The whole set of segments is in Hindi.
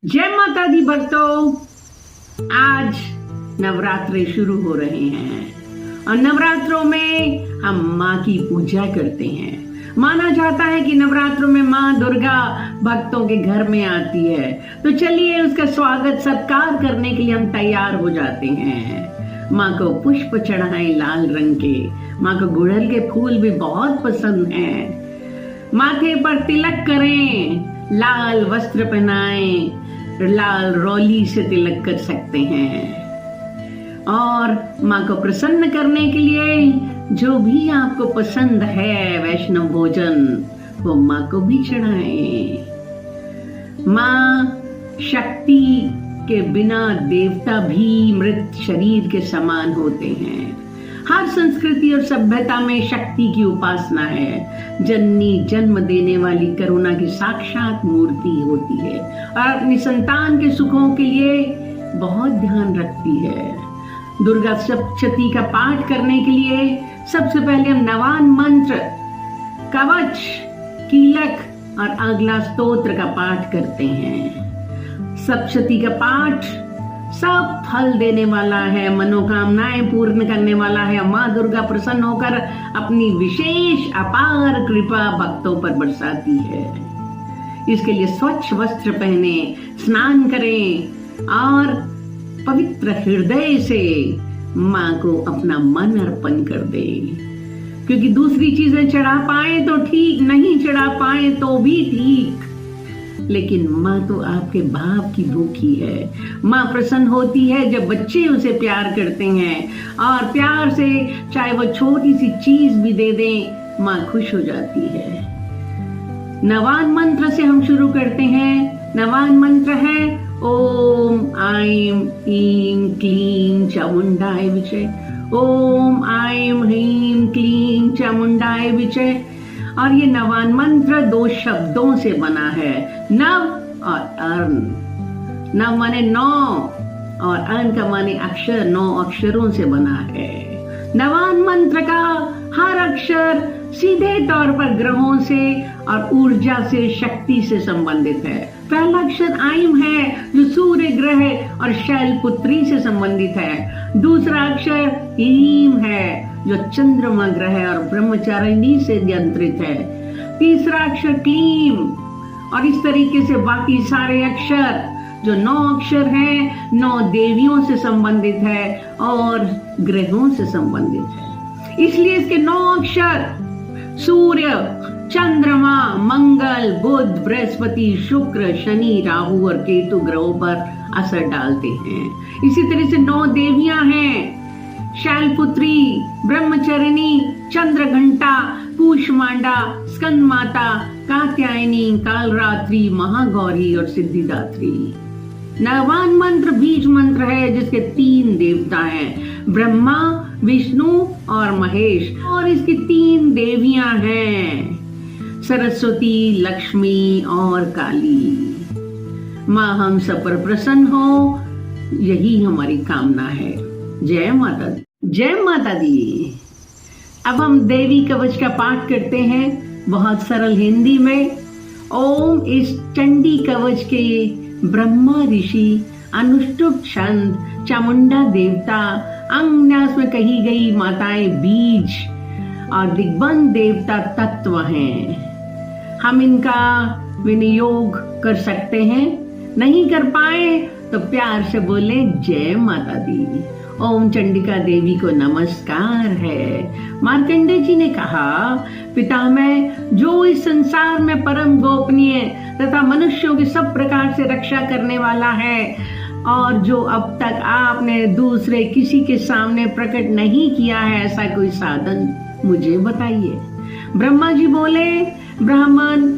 जय माता दी भक्तों। आज नवरात्रे शुरू हो रहे हैं और नवरात्रों में हम माँ की पूजा करते हैं। माना जाता है कि नवरात्रों में माँ दुर्गा भक्तों के घर में आती है, तो चलिए उसका स्वागत सत्कार करने के लिए हम तैयार हो जाते हैं। माँ को पुष्प चढ़ाएं लाल रंग के। माँ को गुड़हल के फूल भी बहुत पसंद हैं। माथे पर तिलक करें, लाल वस्त्र पहनाएं, लाल रौली से तिलक कर सकते हैं। और माँ को प्रसन्न करने के लिए जो भी आपको पसंद है वैष्णव भोजन, वो माँ को भी चढ़ाएं। माँ शक्ति के बिना देवता भी मृत शरीर के समान होते हैं। हर संस्कृति और सभ्यता में शक्ति की उपासना है। जननी जन्म देने वाली करुणा की साक्षात मूर्ति होती है और अपनी संतान के सुखों के लिए बहुत ध्यान रखती है। दुर्गा सप्तशती का पाठ करने के लिए सबसे पहले हम नवान मंत्र, कवच, कीलक और अगला स्तोत्र का पाठ करते हैं। सप्तशती का पाठ सब फल देने वाला है, मनोकामनाएं पूर्ण करने वाला है। माँ दुर्गा प्रसन्न होकर अपनी विशेष अपार कृपा भक्तों पर बरसाती है। इसके लिए स्वच्छ वस्त्र पहने, स्नान करें और पवित्र हृदय से माँ को अपना मन अर्पण कर दे। क्योंकि दूसरी चीजें चढ़ा पाए तो ठीक, नहीं चढ़ा पाए तो भी ठीक, लेकिन माँ तो आपके भाव की भूखी है। माँ प्रसन्न होती है जब बच्चे उसे प्यार करते हैं, और प्यार से चाहे वो छोटी सी चीज भी दे दें, माँ खुश हो जाती है। नवान मंत्र से हम शुरू करते हैं। नवान मंत्र है ओम ऐं ह्रीं क्लीं चामुंडाय विचे। ओम ऐं ह्रीं क्लीं चामुंडाय विचे। और ये नवान मंत्र 2 शब्दों से बना है, नव और अर्न। नव माने 9 और अर्न का माने अक्षर, 9 अक्षरों से बना है। नवान मंत्र का हर अक्षर सीधे तौर पर ग्रहों से और ऊर्जा से, शक्ति से संबंधित है। पहला अक्षर ऐं है जो सूर्य ग्रह और शैलपुत्री से संबंधित है। दूसरा अक्षर ह्रीं है जो चंद्रमा ग्रह और ब्रह्मचारिणी से नियंत्रित है। तीसरा अक्षर क्लीं, और इस तरीके से बाकी सारे अक्षर जो 9 अक्षर हैं, 9 देवियों से संबंधित है और ग्रहों से संबंधित है। इसलिए इसके 9 अक्षर सूर्य, चंद्रमा, मंगल, बुध, बृहस्पति, शुक्र, शनि, राहु और केतु ग्रहों पर असर डालते हैं। इसी तरह से 9 देवियां हैं, शैलपुत्री, ब्रह्मचारिणी, चंद्रघंटा, कूष्मांडा, स्कंद माता, कात्यायनी, कालरात्रि, महागौरी और सिद्धिदात्री। नवान मंत्र बीज मंत्र है जिसके 3 देवता हैं, ब्रह्मा, विष्णु और महेश, और इसकी 3 देवियां हैं, सरस्वती, लक्ष्मी और काली। माँ हम सब पर प्रसन्न हो, यही हमारी कामना है। जय माता दी। जय माता दी। अब हम देवी कवच का पाठ करते हैं बहुत सरल हिंदी में। ओम इस चंडी कवच के ब्रह्मा ऋषि, अनुष्टुप छंद, चामुंडा देवता, अंगन्यास में कही गई माताएं बीज और दिग्बंध देवता तत्व हैं। हम इनका विनियोग कर सकते हैं। नहीं कर पाए तो प्यार से बोले जय माता दी। ओम चंडिका देवी को नमस्कार है। मार्कंडेय जी ने कहा, पितामह जो इस संसार में परम गोपनीय तथा मनुष्यों की सब प्रकार से रक्षा करने वाला है, और जो अब तक आपने दूसरे किसी के सामने प्रकट नहीं किया है, ऐसा कोई साधन मुझे बताइए। ब्रह्मा जी बोले, ब्राह्मण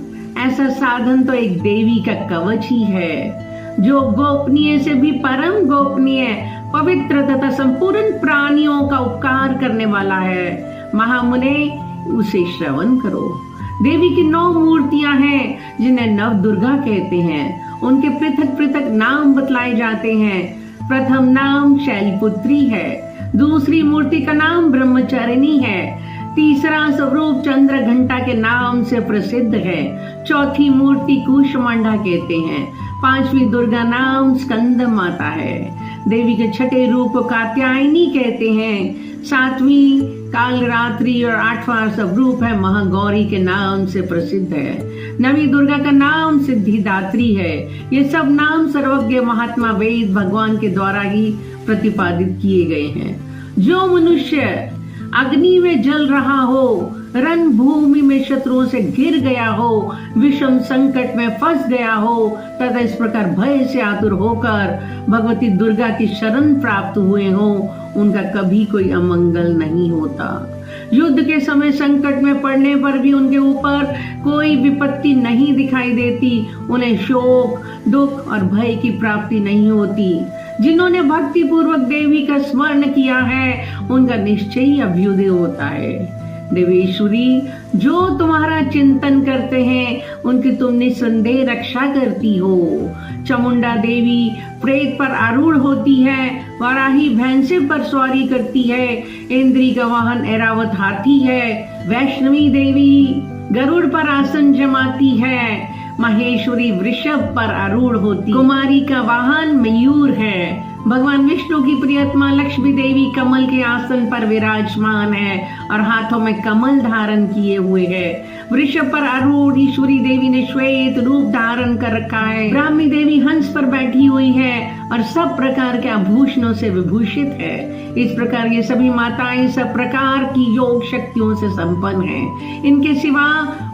ऐसा साधन तो एक देवी का कवच ही है, जो गोपनीय से भी परम गोपनीय, पवित्र तथा संपूर्ण प्राणियों का उपकार करने वाला है। महामुने उसे श्रवण करो। देवी की 9 मूर्तियां हैं जिन्हें नव दुर्गा कहते हैं। उनके पृथक पृथक नाम बतलाए जाते हैं। प्रथम नाम शैलपुत्री है, दूसरी मूर्ति का नाम ब्रह्मचारिणी है, तीसरा स्वरूप चंद्रघंटा के नाम से प्रसिद्ध है, चौथी मूर्ति कूष्मांडा कहते हैं, 5वीं दुर्गा नाम स्कंद माता है। देवी के छठे रूप को कात्यायनी कहते हैं। 7वीं कालरात्रि और 8वां स्वरूप है महागौरी के नाम से प्रसिद्ध है। 9वीं दुर्गा का नाम सिद्धिदात्री है। ये सब नाम सर्वज्ञ महात्मा वेद भगवान के द्वारा ही प्रतिपादित किए गए हैं। जो मनुष्य अग्नि में जल रहा हो, रणभूमि में शत्रुओं से घिर गया हो, विषम संकट में फंस गया हो तथा इस प्रकार भय से आतुर होकर भगवती दुर्गा की शरण प्राप्त हुए हो, उनका कभी कोई अमंगल नहीं होता। युद्ध के समय संकट में पड़ने पर भी उनके ऊपर कोई विपत्ति नहीं दिखाई देती। उन्हें शोक, दुख और भय की प्राप्ति नहीं होती। जिन्होंने भक्ति पूर्वक देवी का स्मरण किया है, उनका निश्चय ही अभ्युदय होता है। देवेश्वरी, जो तुम्हारा चिंतन करते हैं उनकी तुम निसंदेह रक्षा करती हो। चामुंडा देवी प्रेत पर आरूढ़ होती है, वाराही भैंसे पर सवारी करती है, इंद्री का वाहन ऐरावत हाथी है, वैष्णवी देवी गरुड़ पर आसन जमाती है, महेश्वरी वृषभ पर आरूढ़ होती, कुमारी का वाहन मयूर है, भगवान विष्णु की प्रियतमा लक्ष्मी देवी कमल के आसन पर विराजमान है और हाथों में कमल धारण किए हुए है। वृषभ पर आरूढ़ ईश्वरी देवी ने श्वेत रूप धारण कर रखा है। ब्राह्मी देवी हंस पर बैठी हुई है और सब प्रकार के आभूषणों से विभूषित है। इस प्रकार ये सभी माताएं सब प्रकार की योग शक्तियों से संपन्न हैं। इनके सिवा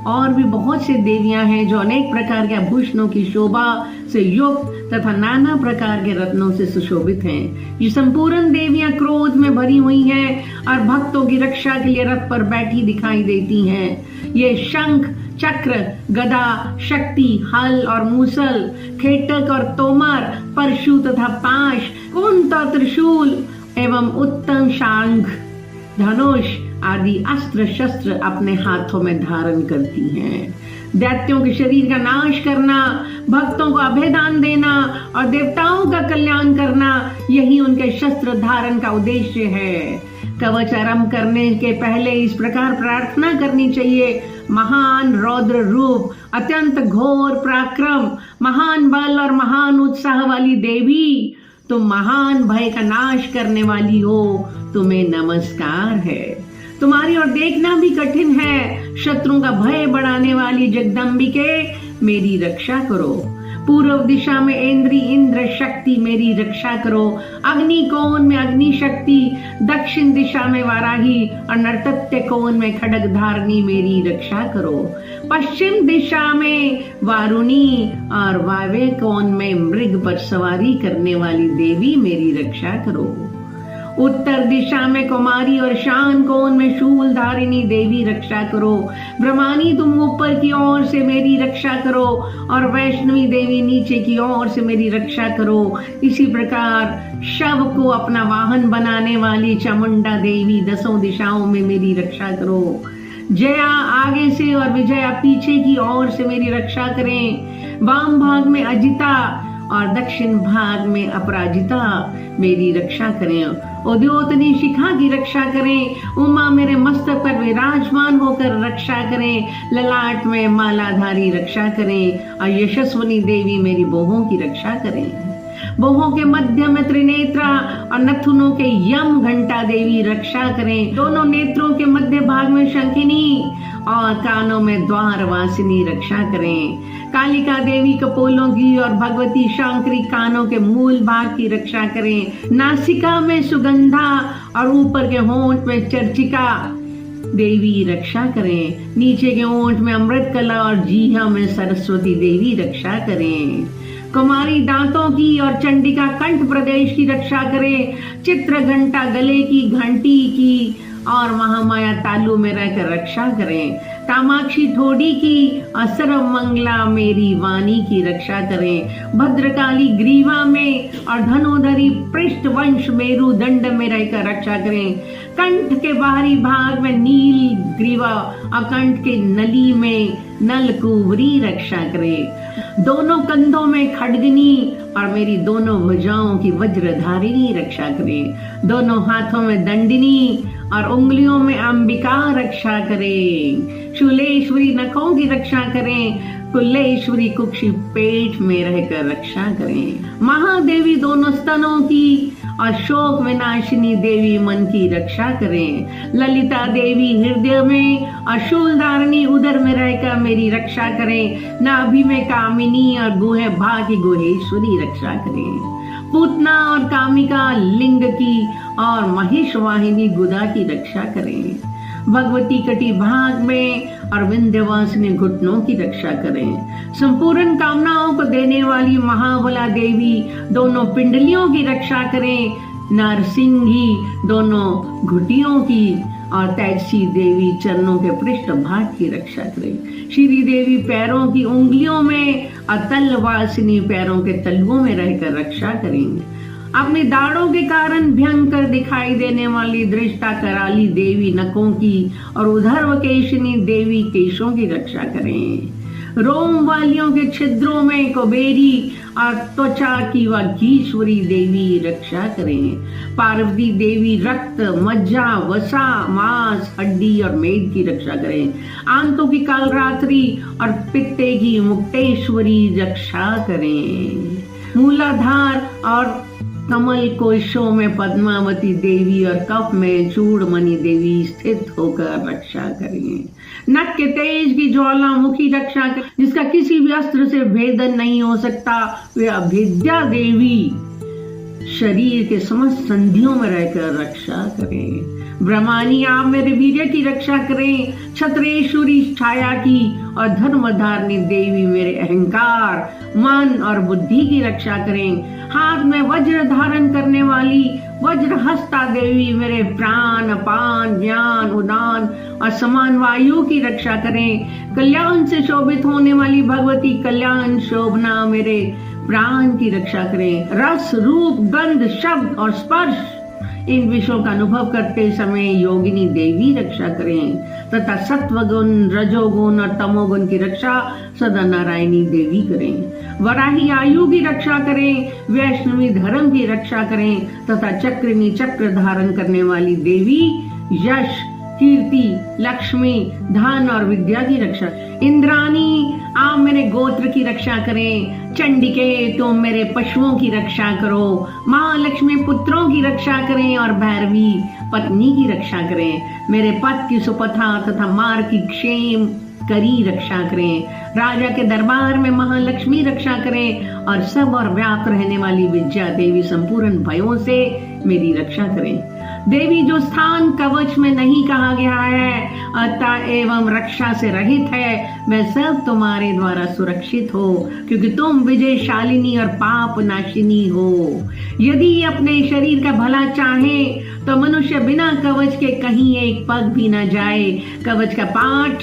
और भी बहुत से देवियां हैं जो अनेक प्रकार के आभूषणों की शोभा से युक्त तथा नाना प्रकार के रत्नों से सुशोभित हैं। ये संपूर्ण देवियां क्रोध में भरी हुई हैं और भक्तों की रक्षा के लिए रथ पर बैठी दिखाई देती हैं। ये शंख, चक्र, गदा, शक्ति, हल और मूसल, खेटक और तोमर, परशु तथा पाश, कुंत और त्रिशूल एवं उत्तम शांख, धनुष आदि अस्त्र शस्त्र अपने हाथों में धारण करती हैं। दैत्यों के शरीर का नाश करना, भक्तों को अभयदान देना और देवताओं का कल्याण करना, यही उनके शस्त्र धारण का उद्देश्य है। कवच आरंभ करने के पहले इस प्रकार प्रार्थना करनी चाहिए। महान रौद्र रूप, अत्यंत घोर पराक्रम, महान बल और महान उत्साह वाली देवी, तुम महान भय का नाश करने वाली हो, तुम्हें नमस्कार है। तुम्हारी ओर देखना भी कठिन है। शत्रुओं का भय बढ़ाने वाली जगदम्बिके, मेरी रक्षा करो। पूर्व दिशा में इंद्र शक्ति, मेरी रक्षा करो। अग्नि कोण में अग्नि शक्ति, दक्षिण दिशा में वाराही और नर्तत्य कोण में खड्ग धारणी, मेरी रक्षा करो। पश्चिम दिशा में वारुणी और वायव्य कोण में मृग पर सवारी करने वाली देवी, मेरी रक्षा करो। उत्तर दिशा में कुमारी और शान कोण में शूल धारिणी देवी, रक्षा करो। ब्रह्मानी, तुम ऊपर की ओर से मेरी रक्षा करो और वैष्णवी देवी नीचे की ओर से मेरी रक्षा करो। इसी प्रकार शव को अपना वाहन बनाने वाली चामुंडा देवी दसों दिशाओं में मेरी रक्षा करो। जया आगे से और विजया पीछे की ओर से मेरी रक्षा करें। वाम भाग में अजिता और दक्षिण भाग में अपराजिता, मेरी रक्षा करें। उद्योतनी शिखा की रक्षा करें। उमा मेरे मस्तक पर विराजमान होकर रक्षा करें। ललाट में मालाधारी रक्षा करें और यशस्वनी देवी मेरी बोहों की रक्षा करें। बोहों के मध्य में त्रिनेत्रा और नथुनों के यम घंटा देवी रक्षा करें। दोनों नेत्रों के मध्य भाग में शंखिनी और कानों में द्वार वासिनी रक्षा करें। कालिका देवी कपोलों की और भगवती शांकरी कानों के मूल भाग की रक्षा करें। नासिका में सुगंधा और ऊपर के होंठ में चर्चिका देवी रक्षा करें। नीचे के होंठ में अमृत कला और जीहा में सरस्वती देवी रक्षा करें। कुमारी दांतों की और चंडिका कंठ प्रदेश की रक्षा करें। चित्र घंटा गले की, घंटी की और महामाया तालु में रहकर रक्षा करें। कामाक्षी ठोड़ी की और सर्वमंगला मेरी वाणी की रक्षा करें। भद्रकाली ग्रीवा में और धनोधरी पृष्ठ वंश मेरु दंड में रहकर रक्षा करें। कंठ के बाहरी भाग में नील ग्रीवा और कंठ के नली में नलकुवरी रक्षा करें। दोनों कंधों में खड्गनी और मेरी दोनों भुजाओं की वज्रधारिणी रक्षा करें। दोनों हाथों में दंडिनी और उंगलियों में अंबिका रक्षा करें। शूलेश्वरी नखों की रक्षा करें। कुल्लेश्वरी कुक्षी पेट में रहकर रक्षा करें। महादेवी दोनों स्तनों की और शोक विनाशिनी देवी मन की रक्षा करें। ललिता देवी हृदय में और शूलधारिणी उदर में रहकर मेरी रक्षा करें। नाभि में कामिनी और गुहे भागी गुहेश्वरी रक्षा करें। पूतना और कामिका लिंग की और महेश वाहिनी गुदा की रक्षा करें। भगवती कटी भाग में और विंध्यवासिनी घुटनों की रक्षा करें। संपूर्ण कामनाओं को देने वाली महाबला देवी दोनों पिंडलियों की रक्षा करें। नरसिंही दोनों घुटियों की और तैसी देवी चरणों के पृष्ठ भाग की रक्षा करें। श्री देवी पैरों की उंगलियों में और तलवासिनी पैरों के तलुओं में रहकर रक्षा करेंगे। अपने दाढ़ों के कारण भयंकर दिखाई देने वाली दृष्टा कराली देवी नखों की और उधर्वकेशिनी देवी केशों की रक्षा करें। रोम वालियों के छिद्रों में कुबेरी और त्वचा की वागीश्वरी देवी रक्षा करें। पार्वती देवी रक्त, मज्जा, वसा, मांस, हड्डी और मेद की रक्षा करें। आंतों की कालरात्रि और पित्ते की मुक्तेश्वरी रक्षा करें। मूलाधार और कमल कोशों में पद्मावती देवी और कफ में चूड़मणि देवी स्थित होकर रक्षा करें। नख के तेज की ज्वालामुखी रक्षा कर, जिसका किसी भी अस्त्र से भेदन नहीं हो सकता, वे अभेद्या देवी शरीर के समस्त संधियों में रहकर रक्षा करें। ब्रह्मानी आप मेरे वीर्य की रक्षा करें। छत्रेश्वरी छाया की और धर्मधारिणी देवी मेरे अहंकार, मन और बुद्धि की रक्षा करें। हाथ में वज्र धारण करने वाली वज्रहस्ता देवी मेरे प्राण, अपान, ज्ञान, उदान और समान वायु की रक्षा करें। कल्याण से शोभित होने वाली भगवती कल्याण शोभना मेरे प्राण की रक्षा करें। रस, रूप, गंध, शब्द और स्पर्श इन विषयों का अनुभव करते समय योगिनी देवी रक्षा करें तथा सत्वगुण, रजोगुण और तमोगुण की रक्षा सदा नारायणी देवी करें। वराही आयु की रक्षा करें। वैष्णवी धर्म की रक्षा करें तथा चक्रिणी चक्र धारण करने वाली देवी यश, कीर्ति, लक्ष्मी, धन और विद्या की रक्षा। इंद्राणी आप मेरे गोत्र की रक्षा करें। चंडिके तुम मेरे पशुओं की रक्षा करो। महालक्ष्मी पुत्रों की रक्षा करें और भैरवी पत्नी की रक्षा करें। मेरे पति की सुपथा तथा मार्ग की क्षेम करी रक्षा करें। राजा के दरबार में महालक्ष्मी रक्षा करें और सब और व्याप्त रहने वाली विद्या देवी संपूर्ण भयों से मेरी रक्षा करें। देवी जो स्थान कवच में नहीं कहा गया है अतः एवं रक्षा से रहित है, वह सब तुम्हारे द्वारा सुरक्षित हो, क्योंकि तुम विजयशालिनी और पाप नाशिनी हो। यदि अपने शरीर का भला चाहे तो मनुष्य बिना कवच के कहीं एक पग भी न जाए। कवच का पाठ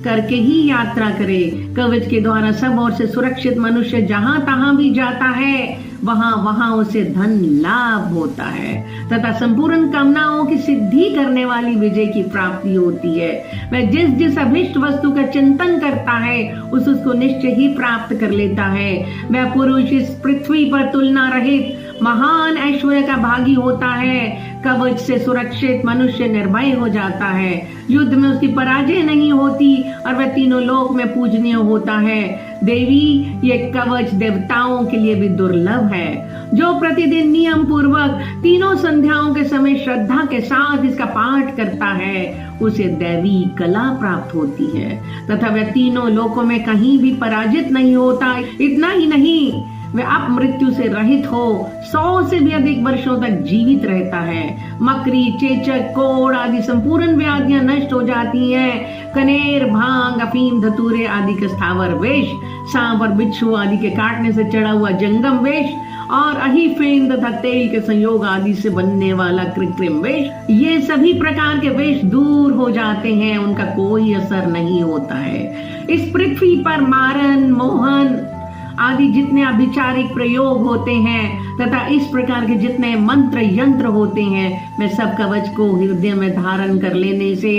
करके ही यात्रा करे। कवच के द्वारा सब ओर से सुरक्षित मनुष्य जहां तहां भी जाता है, वहां वहां उसे धन लाभ होता है तथा संपूर्ण कामनाओं की सिद्धि करने वाली विजय की प्राप्ति होती है। वह जिस जिस अभिष्ट वस्तु का चिंतन करता है उसको निश्चय ही प्राप्त कर लेता है। वह पुरुष इस पृथ्वी पर तुलना रहित महान ऐश्वर्य का भागी होता है। कवच से सुरक्षित मनुष्य निर्भय हो जाता है। युद्ध में उसकी पराजय नहीं होती और वह तीनों लोक में पूजनीय होता है। देवी ये कवच देवताओं के लिए भी दुर्लभ है। जो प्रतिदिन नियम पूर्वक तीनों संध्याओं के समय श्रद्धा के साथ इसका पाठ करता है उसे दैवी कला प्राप्त होती है तथा वह तीनों लोकों में कहीं भी पराजित नहीं होता। इतना ही नहीं, वह अपमृत्यु से रहित हो 100 से भी अधिक वर्षों तक जीवित रहता है। मकरी, चेचक, कोड़ आदि संपूर्ण व्याधियां नष्ट हो जाती हैं। कनेर, भांग, अफीम, धतूरे आदि के स्थावर वेश, सांप और बिच्छू आदि के काटने से चढ़ा हुआ जंगम वेश और अहीफेन तथा तेल के संयोग आदि से बनने वाला कृत्रिम वेश, ये सभी प्रकार के वेश दूर हो जाते हैं, उनका कोई असर नहीं होता है। इस पृथ्वी पर मारन, मोहन आदि जितने अभिचारिक प्रयोग होते हैं तथा इस प्रकार के जितने मंत्र यंत्र होते हैं, वे सब कवच को हृदय में धारण कर लेने से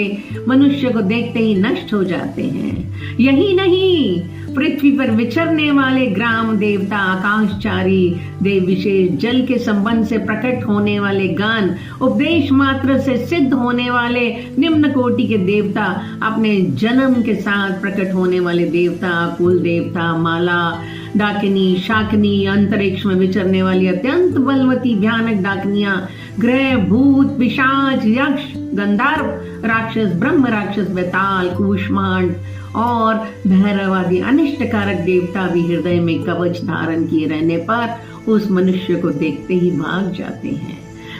मनुष्य को देखते ही नष्ट हो जाते हैं। यही नहीं, पृथ्वी पर विचरने वाले ग्राम देवता, आकाशचारी देव विशेष, जल के संबंध से प्रकट होने वाले गान, उपदेश मात्र से सिद्ध होने वाले निम्न कोटि के देवता, अपने जन्म के साथ प्रकट होने वाले देवता, कुल देवता, माला, डाकिनी, शाकिनी, अंतरिक्ष में विचरने वाली अत्यंत बलवती भयानक डाकनियां, ग्रह, भूत, पिशाच, यक्ष, गंधर्व, राक्षस, ब्रह्म राक्षस, बेताल, कूष्मांड और भैरव आदि अनिष्टकारक देवता भी हृदय में कवच धारण किए रहने पर उस मनुष्य को देखते ही भाग जाते हैं।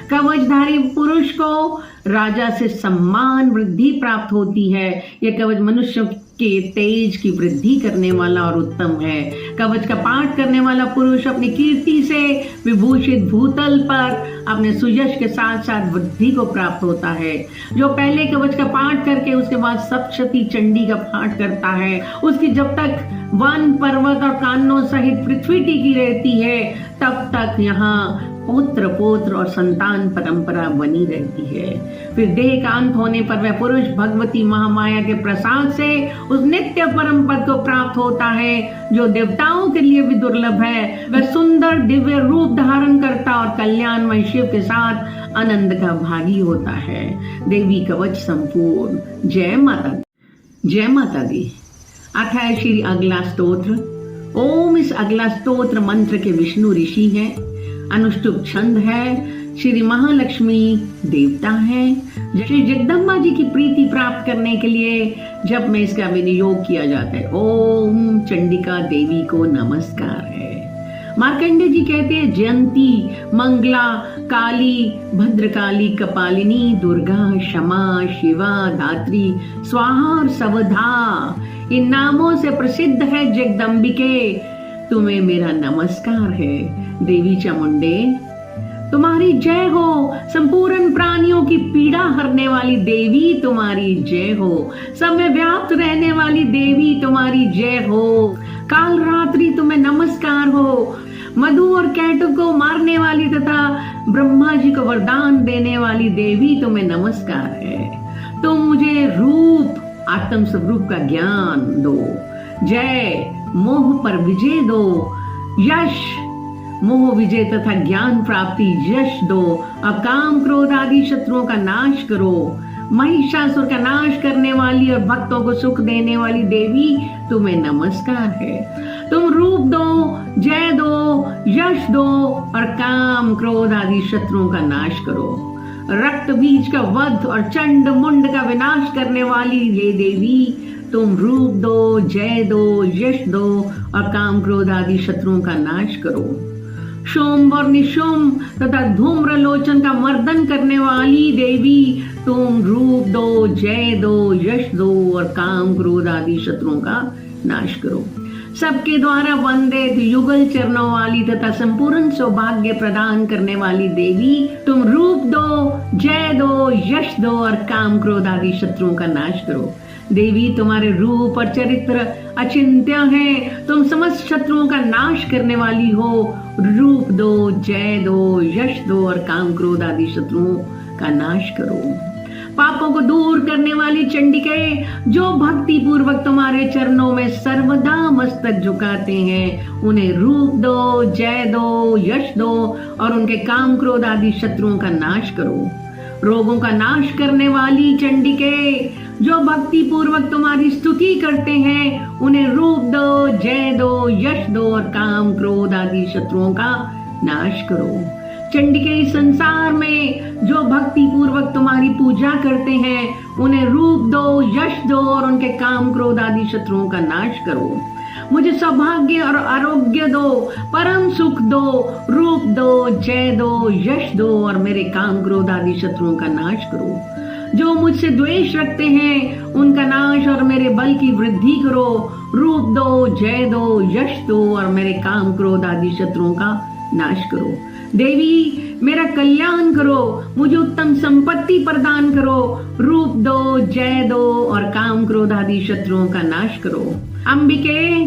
कवचधारी पुरुष को राजा से सम्मान वृद्धि प्राप्त होती है। यह कवच मनुष्य के तेज की वृद्धि करने वाला और उत्तम है। कवच का पाठ करने वाला पुरुष अपनी कीर्ति से विभूषित भूतल पर अपने सुयश के साथ साथ वृद्धि को प्राप्त होता है। जो पहले कवच का पाठ करके उसके बाद सप्तशती चंडी का पाठ करता है, उसकी जब तक वन, पर्वत और कानों सहित पृथ्वी टिकी रहती है, तब तक यहाँ पुत्र, पौत्र और संतान परंपरा बनी रहती है। फिर देह का अंत होने पर वह पुरुष भगवती महामाया के प्रसाद से उस नित्य परम पद को प्राप्त होता है जो देवताओं के लिए भी दुर्लभ है। वह सुंदर दिव्य रूप धारण करता और कल्याणमय शिव के साथ आनंद का भागी होता है। देवी कवच संपूर्ण। जय माता दी। जय माता दी। अथाय श्री अगला स्तोत्र। ओम इस अगला स्तोत्र मंत्र के विष्णु ऋषि है, अनुष्टुप छंद है, श्री महालक्ष्मी देवता है। श्री जगदम्बा जी की प्रीति प्राप्त करने के लिए जब में इसका विनियोग किया जाता है। ओम चंडिका देवी को नमस्कार है। मार्कंडे जी कहते हैं जयंती, मंगला, काली, भद्रकाली, कपालिनी, दुर्गा, क्षमा, शिवा, धात्री, स्वाहा और सवधा, इन नामों से प्रसिद्ध है जगदम्बिके। तुम्हें मेरा नमस्कार है। देवी चामुंडे तुम्हारी जय हो। संपूर्ण प्राणियों की पीड़ा हरने वाली देवी तुम्हारी जय हो। सब में व्याप्त रहने वाली देवी तुम्हारी जय हो। काल रात्रि तुम्हें नमस्कार हो। मधु और कैटु को मारने वाली तथा ब्रह्मा जी को वरदान देने वाली देवी तुम्हें नमस्कार है। तुम मुझे रूप, आत्म स्वरूप का ज्ञान दो। जय, मोह पर विजय दो। यश, मोह विजय तथा ज्ञान प्राप्ति यश दो। अब काम क्रोध आदि शत्रुओं का नाश करो। महिषासुर का नाश करने वाली और भक्तों को सुख देने वाली देवी तुम्हें नमस्कार है। तुम रूप दो, जय दो, यश दो और काम क्रोध आदि शत्रुओं का नाश करो। रक्त बीज का वध और चंड मुंड का विनाश करने वाली ये देवी तुम रूप दो, जय दो, यश दो और काम क्रोध आदि शत्रुओं का नाश करो। शुंभ और निशुंभ तथा धूम्र लोचन का मर्दन करने वाली देवी तुम रूप दो, जय दो, यश दो और काम क्रोध आदि शत्रुओं का नाश करो। सबके द्वारा वंदित युगल चरणों वाली तथा संपूर्ण सौभाग्य प्रदान करने वाली देवी तुम रूप दो, जय दो, यश दो और काम क्रोध आदि शत्रुओं का नाश करो। देवी तुम्हारे रूप और चरित्र अचिंत्य है। तुम समस्त शत्रुओं का नाश करने वाली हो। रूप दो, जय दो, यश दो और काम क्रोध आदि शत्रुओं का नाश करो। पापों को दूर करने वाली चंडिके जो भक्ति पूर्वक तुम्हारे चरणों में सर्वदा मस्तक झुकाते हैं, उन्हें रूप दो, जय दो, यश दो और उनके काम क्रोध आदि शत्रुओं का नाश करो। रोगों का नाश करने वाली चंडिके जो भक्ति पूर्वक तुम्हारी स्तुति करते हैं, उन्हें रूप दो, जय दो, यश दो और काम क्रोध आदि शत्रुओं का नाश करो। चंडिके इस संसार में जो भक्ति पूर्वक तुम्हारी पूजा करते हैं, उन्हें रूप दो, यश दो और उनके काम क्रोध आदि शत्रुओं का नाश करो। मुझे सौभाग्य और आरोग्य दो, परम सुख दो, रूप दो, जय दो, यश दो और मेरे काम क्रोध आदि शत्रुओं का नाश करो। जो मुझसे द्वेष रखते हैं उनका नाश और मेरे बल की वृद्धि करो। रूप दो, जय दो, यश दो और मेरे काम क्रोध आदि शत्रुओं का नाश करो। देवी मेरा कल्याण करो, मुझे उत्तम संपत्ति प्रदान करो। रूप दो, जय दो और काम क्रोध आदि शत्रुओं का नाश करो। अंबिके,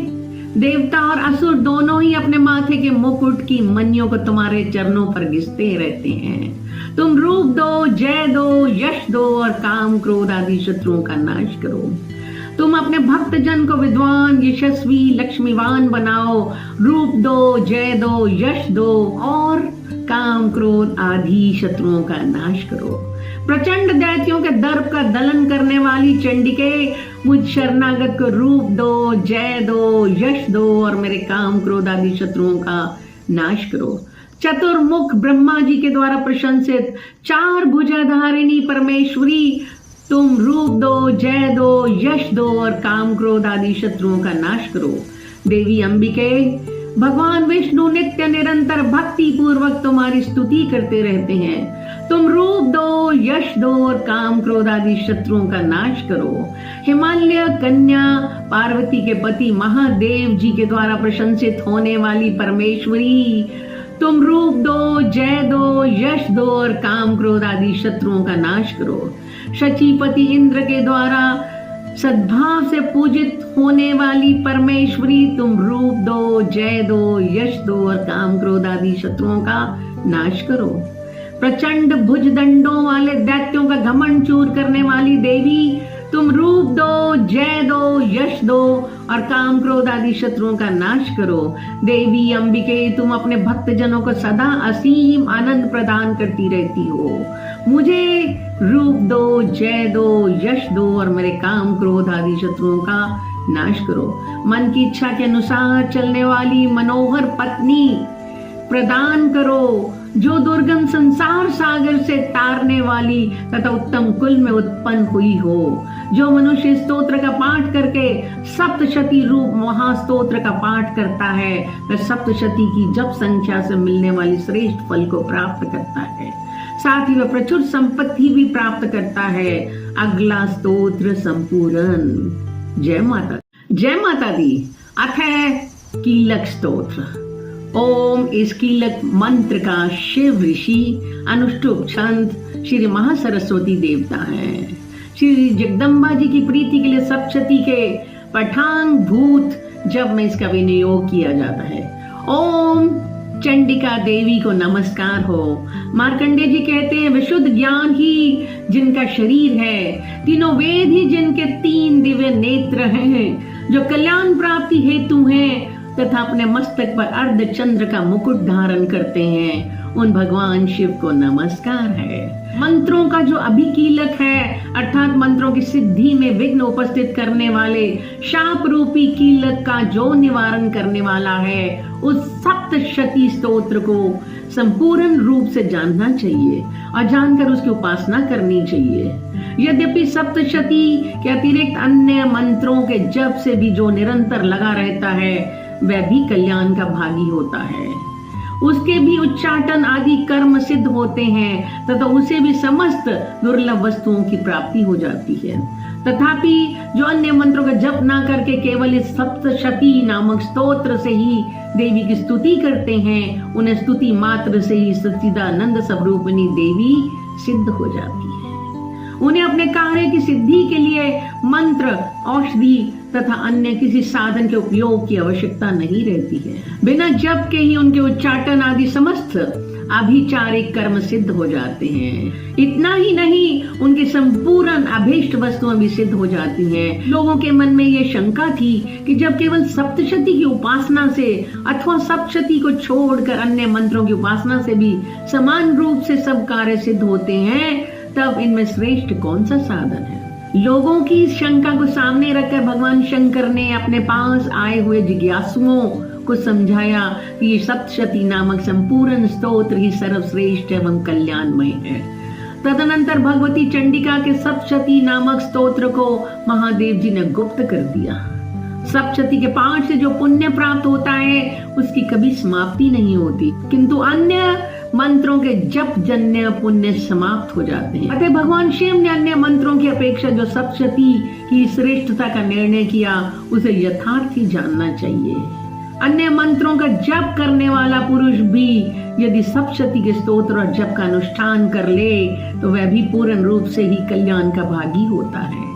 देवता और असुर दोनों ही अपने माथे के मुकुट की मनियों को तुम्हारे चरणों पर घिसते रहते हैं। तुम रूप दो, जय दो, यश दो और काम क्रोध आदि शत्रुओं का नाश करो। तुम अपने भक्त जन को विद्वान, यशस्वी, लक्ष्मीवान बनाओ, रूप दो, जय दो, यश दो और काम, क्रोध आदि शत्रुओं का नाश करो। प्रचंड दैत्यों के दर्प का दलन करने वाली चंडिके, मुझ शरणागत को रूप दो, जय दो, यश दो और मेरे काम, क्रोध आदि शत्रुओं का नाश करो। चतुर्मुख ब्रह्मा जी के द्वारा प्रशंसित 4 भुजाधारिणी परमेश्वरी, तुम रूप दो, जय दो, यश दो और काम, क्रोध आदि शत्रुओं का नाश करो। देवी अंबिके, भगवान विष्णु नित्य निरंतर भक्ति पूर्वक तुम्हारी स्तुति करते रहते हैं। तुम रूप दो, यश दो और काम, क्रोध आदि शत्रुओं का नाश करो। हिमालय कन्या पार्वती के पति महादेव जी के द्वारा प्रशंसित होने वाली परमेश्वरी, तुम रूप दो, जय दो, यश दो और काम, क्रोध आदि शत्रुओं का नाश करो। शचीपति इंद्र के द्वारा सद्भाव से पूजित होने वाली परमेश्वरी, तुम रूप दो, जय दो, यश दो और काम, क्रोध आदि शत्रुओं का नाश करो। प्रचंड भुजदंडों वाले दैत्यों का घमंड चूर करने वाली देवी, तुम रूप दो, जय दो, यश दो और काम, क्रोध आदि शत्रुओं का नाश करो। देवी अंबिके, तुम अपने भक्त जनों को सदा असीम आनंद प्रदान करती रहती हो। मुझे रूप दो, जय दो, यश दो और मेरे काम, क्रोध आदि शत्रुओं का नाश करो। मन की इच्छा के अनुसार चलने वाली मनोहर पत्नी प्रदान करो, जो दुर्गम संसार सागर से तारने वाली तथा उत्तम कुल में उत्पन्न हुई हो। जो मनुष्य स्तोत्र का पाठ करके सप्तशती रूप महास्तोत्र का पाठ करता है, वह सप्तशती की जप संख्या से मिलने वाली श्रेष्ठ फल को प्राप्त करता है। साथ ही वह प्रचुर संपत्ति भी प्राप्त करता है। अगला स्तोत्र संपूर्ण। जय माता दी। अथः कीलक स्तोत्र। ओम इस कीलक मंत्र का शिव ऋषि अनुष्टुप छंद श्री महासरस्वती देवता हैं। श्री जगदम्बा जी की प्रीति के लिए सप्तशती के पठांग भूत जब में इसका विनियोग किया जाता है। ओम चंडिका देवी को नमस्कार हो। मार्कंडे जी कहते हैं, विशुद्ध ज्ञान ही जिनका शरीर है, तीनों वेद ही जिनके 3 दिव्य नेत्र हैं, जो कल्याण प्राप्ति हेतु हैं तथा अपने मस्तक पर अर्ध चंद्र का मुकुट धारण करते हैं, उन भगवान शिव को नमस्कार है। मंत्रों का जो अभिकीलक है, अर्थात मंत्रों की सिद्धि में विघ्न उपस्थित करने वाले शाप रूपी कीलक का जो निवारण करने वाला है, उस सप्तशती स्तोत्र को संपूर्ण रूप से जानना चाहिए और जानकर उसकी उपासना करनी चाहिए। यद्यपि सप्तशती के अतिरिक्त अन्य मंत्रों के जप से भी जो निरंतर लगा रहता है, वह भी कल्याण का भागी होता है। उसके भी उच्चाटन आदि कर्म सिद्ध होते हैं तथा उसे भी समस्त दुर्लभ वस्तुओं की प्राप्ति हो जाती है। तथापि जो अन्य मंत्रों का जप ना करके केवल इस सप्तशती नामक स्तोत्र से ही देवी की स्तुति करते हैं, उन्हें स्तुति मात्र से ही सच्चिदानंद स्वरूपिणी देवी सिद्ध हो जाती है। उन्हें अपने कार्य की सिद्धि के लिए मंत्र, औषधि तथा अन्य किसी साधन के उपयोग की आवश्यकता नहीं रहती है। बिना जप के ही उनके उच्चाटन आदि समस्त अभिचारिक कर्म सिद्ध हो जाते हैं। इतना ही नहीं, उनकी संपूर्ण अभीष्ट वस्तुएं भी सिद्ध हो जाती हैं। लोगों के मन में ये शंका थी कि जब केवल सप्तशती की उपासना से अथवा सप्तशती को छोड़कर अन्य मंत्रों की उपासना से भी समान रूप से सब कार्य सिद्ध होते हैं, तब इनमें श्रेष्ठ कौन सा साधन है। लोगों की शंका को सामने रखकर भगवान शंकर ने अपने पास आए हुए जिज्ञासुओं को समझाया कि ये सप्तशती नामक संपूर्ण स्तोत्र ही सर्वश्रेष्ठ एवं कल्याणमय है। तदनंतर भगवती चंडिका के सप्तशती नामक स्तोत्र को महादेव जी ने गुप्त कर दिया। सप्तशती के पाठ से जो पुण्य प्राप्त होता है, उसकी कभी समाप्ति नहीं होती, किंतु अन्य मंत्रों के जप जन्य पुण्य समाप्त हो जाते हैं। अतः भगवान शिव ने अन्य मंत्रों की अपेक्षा जो सप्तशती की श्रेष्ठता का निर्णय किया, उसे यथार्थ ही जानना चाहिए। अन्य मंत्रों का जप करने वाला पुरुष भी यदि सप्तशती के स्तोत्र और जप का अनुष्ठान कर ले, तो वह भी पूर्ण रूप से ही कल्याण का भागी होता है।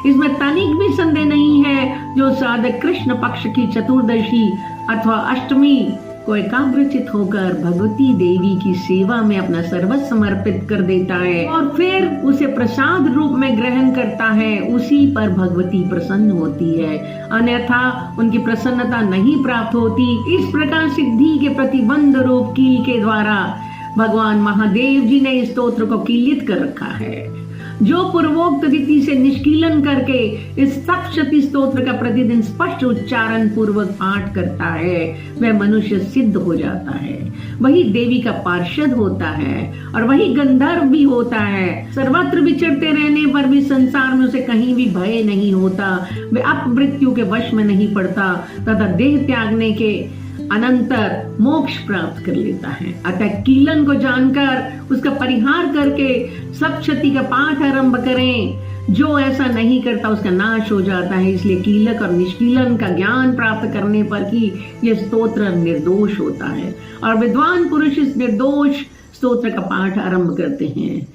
इसमें तनिक भी संदेह नहीं है। जो साधक कृष्ण पक्ष की चतुर्दशी अथवा अष्टमी को एकाग्रचित होकर भगवती देवी की सेवा में अपना सर्वस्व समर्पित कर देता है और फिर उसे प्रसाद रूप में ग्रहण करता है, उसी पर भगवती प्रसन्न होती है, अन्यथा उनकी प्रसन्नता नहीं प्राप्त होती। इस प्रकार सिद्धि के प्रतिबंध रूप कील के द्वारा भगवान महादेव जी ने इस स्तोत्र को कीलित कर रखा है। जो पूर्वोक्त रीति से निष्कीलन करके इस सप्तशती स्तोत्र का प्रतिदिन स्पष्ट उच्चारण पूर्वक पाठ करता है, वह मनुष्य सिद्ध हो जाता है, वही देवी का पार्षद होता है और वही गंधर्व भी होता है। सर्वत्र विचरते रहने पर भी संसार में उसे कहीं भी भय नहीं होता, वह अपमृत्यु के वश में नहीं पड़ता तथा देह त्यागने के अनंतर मोक्ष प्राप्त कर लेता है। अतः कीलन को जानकर उसका परिहार करके सप्तशती का पाठ आरंभ करें। जो ऐसा नहीं करता उसका नाश हो जाता है। इसलिए कीलक और निष्कीलन का ज्ञान प्राप्त करने पर ही यह स्तोत्र निर्दोष होता है और विद्वान पुरुष इस निर्दोष स्तोत्र का पाठ आरंभ करते हैं।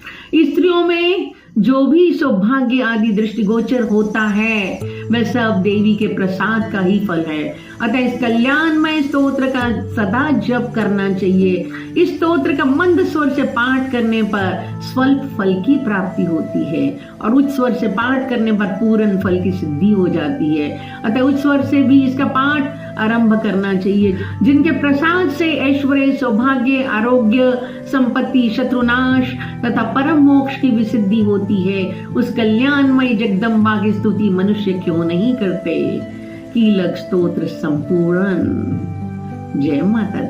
स्त्रियों में जो भी सौभाग्य आदि दृष्टिगोचर होता है वह सब देवी के प्रसाद का ही फल है। अतः इस कल्याणमय स्तोत्र का सदा जप करना चाहिए। इस स्तोत्र का मंद स्वर से पाठ करने पर स्वल्प फल की प्राप्ति होती है और उच्च स्वर से पाठ करने पर पूर्ण फल की सिद्धि हो जाती है। अतः उच्च स्वर से भी इसका पाठ आरंभ करना चाहिए। जिनके प्रसाद से ऐश्वर्य, सौभाग्य, आरोग्य, संपत्ति, शत्रुनाश तथा परम मोक्ष की विसिद्धि होती है, उस कल्याणमय जगदम्बा की स्तुति मनुष्य क्यों नहीं करते। कीलक स्तोत्र संपूर्ण। जय माता दी।